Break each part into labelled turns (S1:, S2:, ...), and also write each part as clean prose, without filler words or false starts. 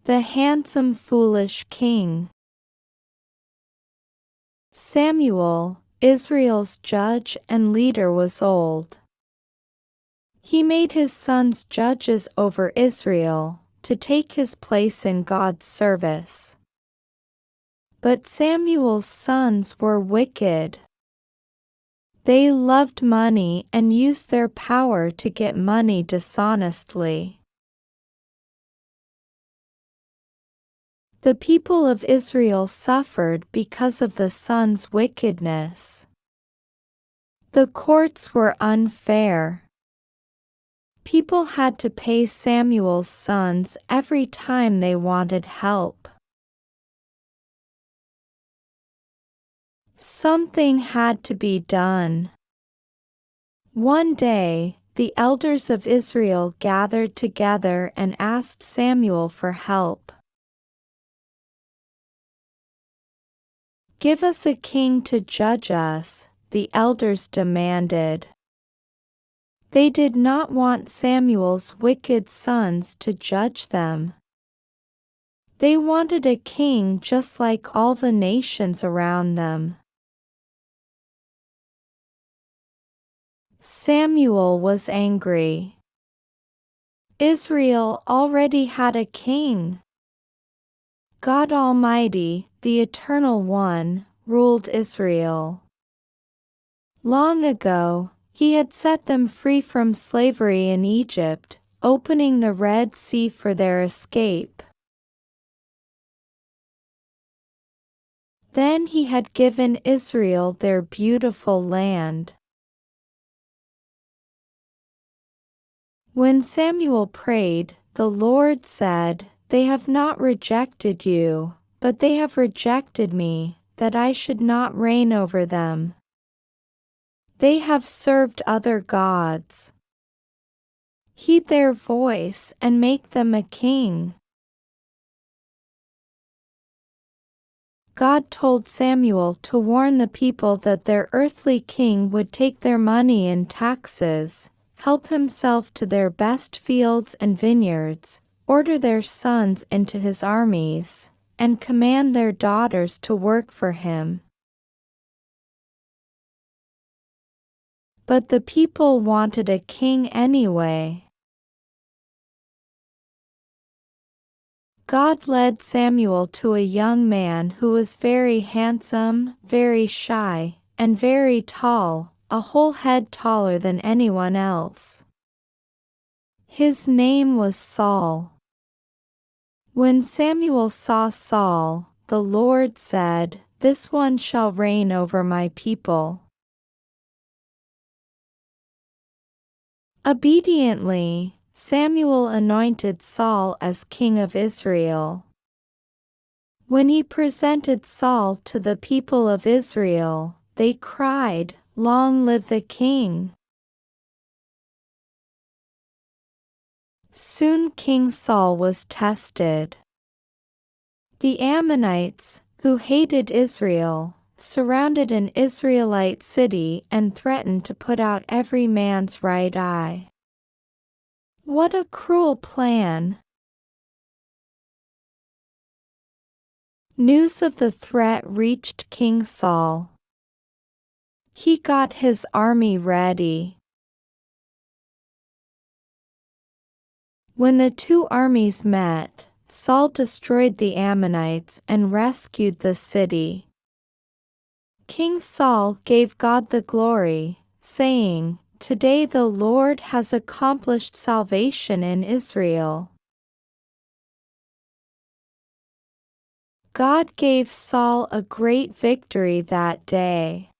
S1: The handsome foolish king. Samuel, Israel's judge and leader, was old. He made his sons judges over Israel, to take his place in God's service. But Samuel's sons were wicked. They loved money and used their power to get money dishonestly. The people of Israel suffered because of the sons' wickedness. The courts were unfair. People had to pay Samuel's sons every time they wanted help. Something had to be done. One day, the elders of Israel gathered together and asked Samuel for help. "Give us a king to judge us," the elders demanded. They did not want Samuel's wicked sons to judge them. They wanted a king just like all the nations around them. Samuel was angry. Israel already had a king. God Almighty, the Eternal One, ruled Israel. Long ago, He had set them free from slavery in Egypt, opening the Red Sea for their escape. Then He had given Israel their beautiful land. When Samuel prayed, the Lord said, "They have not rejected you, but they have rejected me, that I should not reign over them. They have served other gods. Heed their voice and make them a king." God told Samuel to warn the people that their earthly king would take their money in taxes, help himself to their best fields and vineyards, order their sons into his armies, and command their daughters to work for him. But the people wanted a king anyway. God led Samuel to a young man who was very handsome, very shy, and very tall, a whole head taller than anyone else. His name was Saul. When Samuel saw Saul, the Lord said, "This one shall reign over my people." Obediently, Samuel anointed Saul as king of Israel. When he presented Saul to the people of Israel, they cried, "Long live the king!" Soon King Saul was tested. The Ammonites, who hated Israel, surrounded an Israelite city and threatened to put out every man's right eye. What a cruel plan! News of the threat reached King Saul. He got his army ready. When the two armies met, Saul destroyed the Ammonites and rescued the city. King Saul gave God the glory, saying, "Today the Lord has accomplished salvation in Israel." God gave Saul a great victory that day.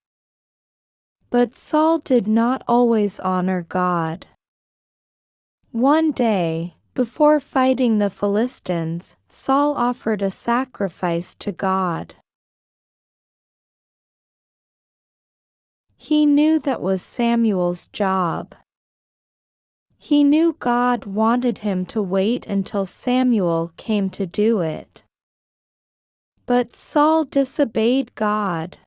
S1: But Saul did not always honor God. One day, before fighting the Philistines, Saul offered a sacrifice to God. He knew that was Samuel's job. He knew God wanted him to wait until Samuel came to do it. But Saul disobeyed God.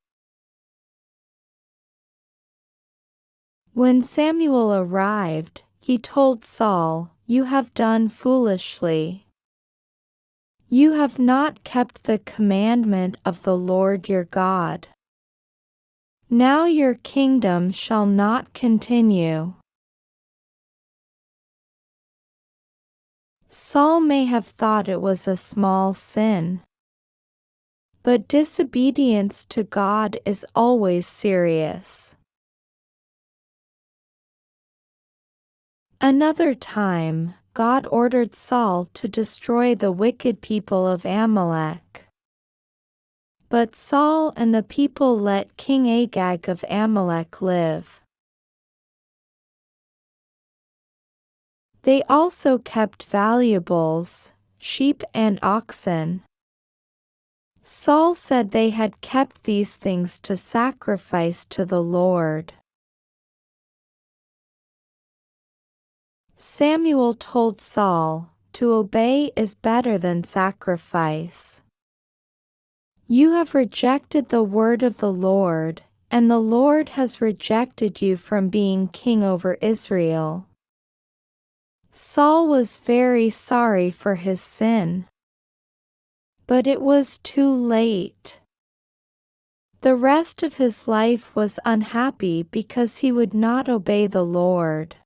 S1: When Samuel arrived, he told Saul, "You have done foolishly. You have not kept the commandment of the Lord your God. Now your kingdom shall not continue. Saul may have thought it was a small sin, but disobedience to God is always serious. Another time, God ordered Saul to destroy the wicked people of Amalek. But Saul and the people let King Agag of Amalek live. They also kept valuables, sheep and oxen. Saul said they had kept these things to sacrifice to the Lord. Samuel told Saul, "To obey is better than sacrifice." You have rejected the word of the Lord, and the Lord has rejected you from being king over Israel. Saul was very sorry for his sin. But it was too late. The rest of his life was unhappy because he would not obey the Lord.